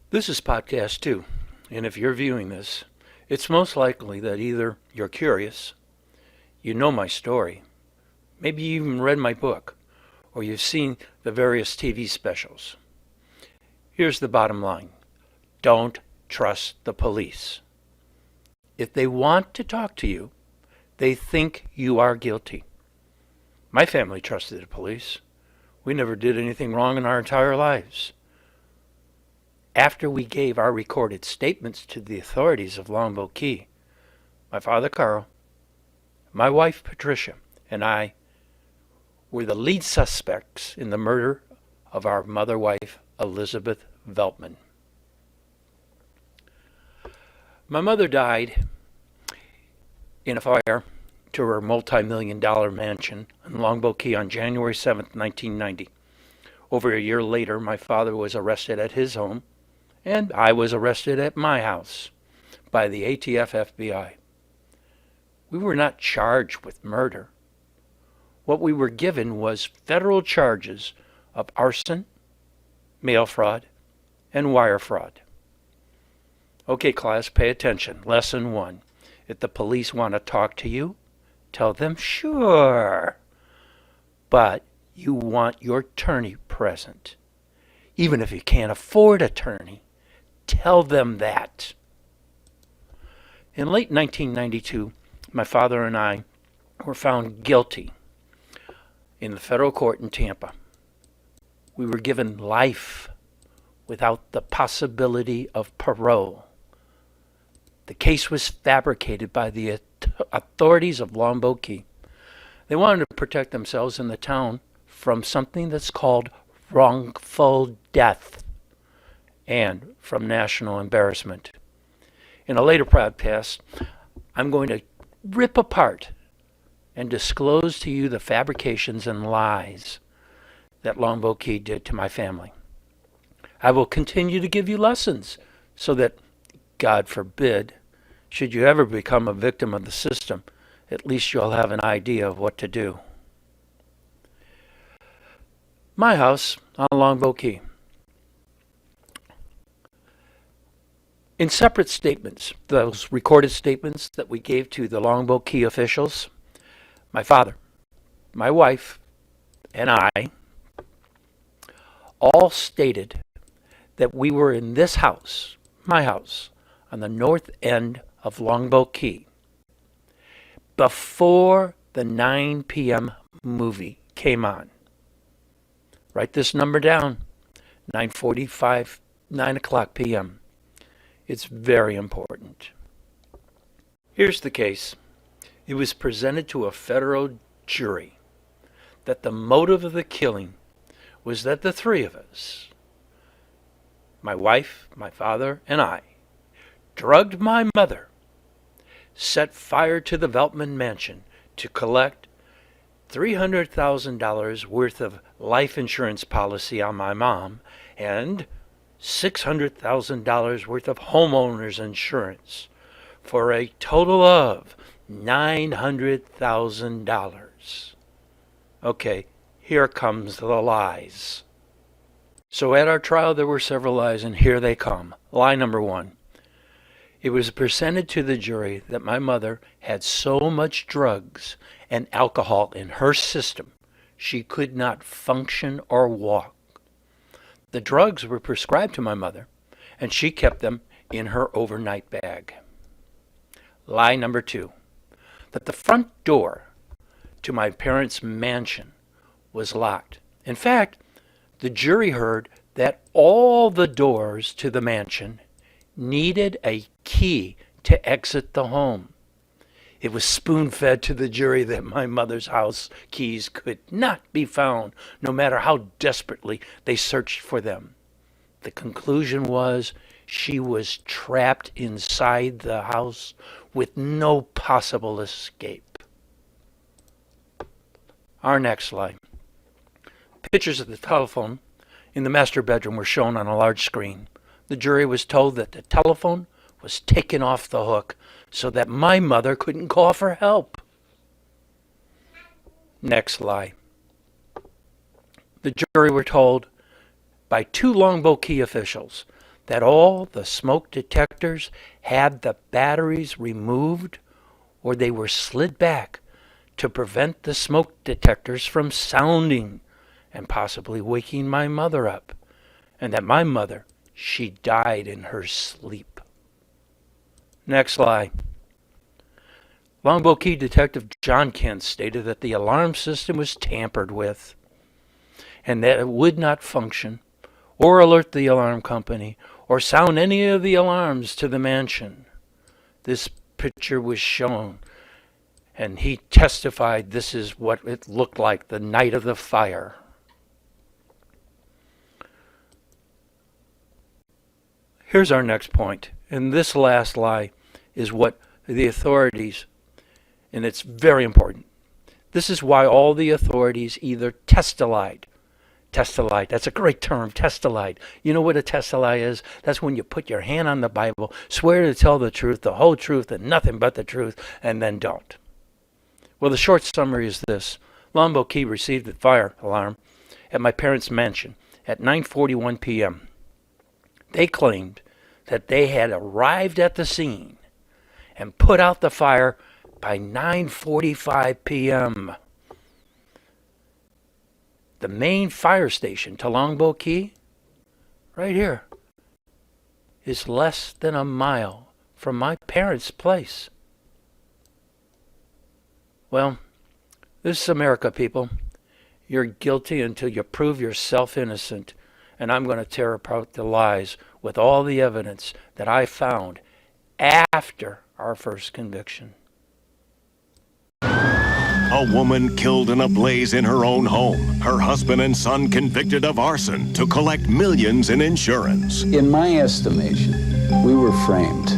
This is podcast 2, and if you're viewing this, it's most likely that either you're curious, you know my story, maybe you even read my book, or you've seen the various TV specials. Here's the bottom line. Don't trust the police. If they want to talk to you, they think you are guilty. My family trusted the police. We never did anything wrong in our entire lives. After we gave our recorded statements to the authorities of Longboat Key, my father Carl, my wife Patricia, and I were the lead suspects in the murder of our mother-wife Elizabeth Veltman. My mother died in a fire to her multi-million-dollar mansion in Longboat Key on January 7th, 1990. Over a year later, my father was arrested at his home, and I was arrested at my house by the ATF FBI. We were not charged with murder. What we were given was federal charges of arson, mail fraud, and wire fraud. Okay, class, pay attention. Lesson 1. If the police want to talk to you, tell them sure. But you want your attorney present. Even if you can't afford an attorney, tell them that. In late 1992, my father and I were found guilty in the federal court in Tampa. We were given life without the possibility of parole. The case was fabricated by the authorities of Longboat Key. They wanted to protect themselves in the town from something that's called wrongful death and from national embarrassment. In a later podcast, I'm going to rip apart and disclose to you the fabrications and lies that Longboat Key did to my family. I will continue to give you lessons so that, God forbid, should you ever become a victim of the system, at least you'll have an idea of what to do. My house on Longboat Key. In separate statements, those recorded statements that we gave to the Longboat Key officials, my father, my wife, and I all stated that we were in this house, my house, on the north end of Longboat Key before the 9 p.m. movie came on. Write this number down, 9:45, 9 o'clock p.m. It's very important. Here's the case. It was presented to a federal jury that the motive of the killing was that the three of us, my wife, my father, and I, drugged my mother, set fire to the Veltman mansion to collect $300,000 worth of life insurance policy on my mom and $600,000 worth of homeowners insurance for a total of $900,000. Okay, here comes the lies. So at our trial there were several lies, and here they come. Lie number 1. It was presented to the jury that my mother had so much drugs and alcohol in her system she could not function or walk. The drugs were prescribed to my mother, and she kept them in her overnight bag. Lie number 2, that the front door to my parents' mansion was locked. In fact, the jury heard that all the doors to the mansion needed a key to exit the home. It was spoon-fed to the jury that my mother's house keys could not be found, no matter how desperately they searched for them. The conclusion was she was trapped inside the house with no possible escape. Our next line. Pictures of the telephone in the master bedroom were shown on a large screen. The jury was told that the telephone was taken off the hook so that my mother couldn't call for help. Next lie. The jury were told by 2 Longboat Key officials that all the smoke detectors had the batteries removed or they were slid back to prevent the smoke detectors from sounding and possibly waking my mother up, and that my mother, she died in her sleep. Next lie. Longboat Key Detective John Kent stated that the alarm system was tampered with and that it would not function or alert the alarm company or sound any of the alarms to the mansion. This picture was shown, and he testified this is what it looked like the night of the fire. Here's our next point, and this last lie is what the authorities, and it's very important. This is why all the authorities either testified. Testified, that's a great term, testified. You know what a testified is? That's when you put your hand on the Bible, swear to tell the truth, the whole truth, and nothing but the truth, and then don't. Well, the short summary is this. Longboat Key received the fire alarm at my parents' mansion at 9:41 p.m. They claimed that they had arrived at the scene and put out the fire by 9:45 p.m. The main fire station to Longboat Key, right here, is less than a mile from my parents' place. Well, this is America, people. You're guilty until you prove yourself innocent, and I'm going to tear apart the lies with all the evidence that I found after our first conviction. A woman killed in a blaze in her own home. Her husband and son convicted of arson to collect millions in insurance. In my estimation, we were framed.